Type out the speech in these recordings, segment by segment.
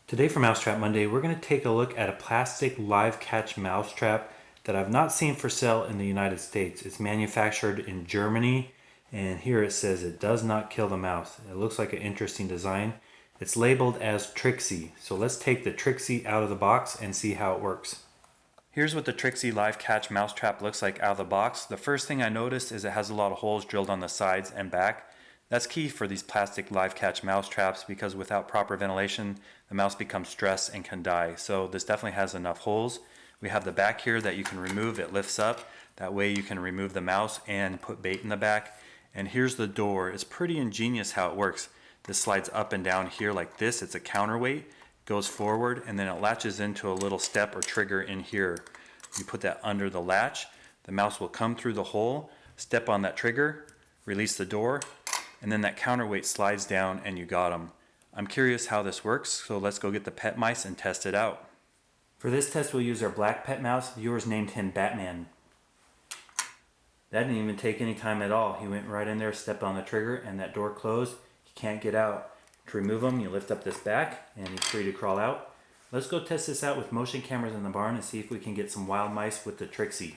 Today for Mousetrap Monday, we're going to take a look at a plastic live catch mousetrap that I've not seen for sale in the United States. It's manufactured in Germany, and here it says it does not kill the mouse. It looks like an interesting design. It's labeled as TRIXIE. So let's take the TRIXIE out of the box and see how it works. Here's what the TRIXIE live catch mousetrap looks like out of the box. The first thing I noticed is it has a lot of holes drilled on the sides and back. That's key for these plastic live catch mouse traps because without proper ventilation, the mouse becomes stressed and can die. So this definitely has enough holes. We have the back here that you can remove. It lifts up. That way you can remove the mouse and put bait in the back. And here's the door. It's pretty ingenious how it works. This slides up and down here like this. It's a counterweight. Goes forward and then it latches into a little step or trigger in here. You put that under the latch. The mouse will come through the hole, step on that trigger, release the door, and then that counterweight slides down and you got them. I'm curious how this works, so let's go get the pet mice and test it out. For this test we'll use our black pet mouse. Viewers named him Batman. That didn't even take any time at all. He went right in there, stepped on the trigger, and that door closed. He can't get out. To remove him, you lift up this back and he's free to crawl out. Let's go test this out with motion cameras in the barn and see if we can get some wild mice with the TRIXIE.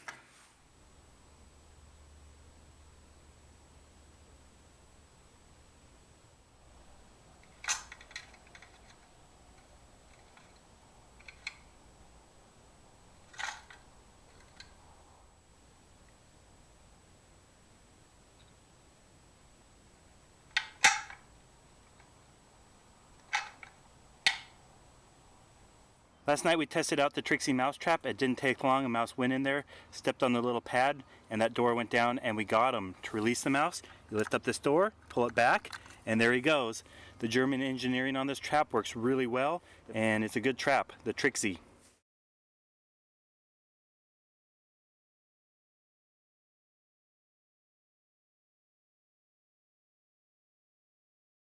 Last night we tested out the TRIXIE mousetrap. It didn't take long. A mouse went in there, stepped on the little pad, and that door went down and we got him. To release the mouse, you lift up this door, pull it back, and there he goes. The German engineering on this trap works really well, and it's a good trap, the TRIXIE.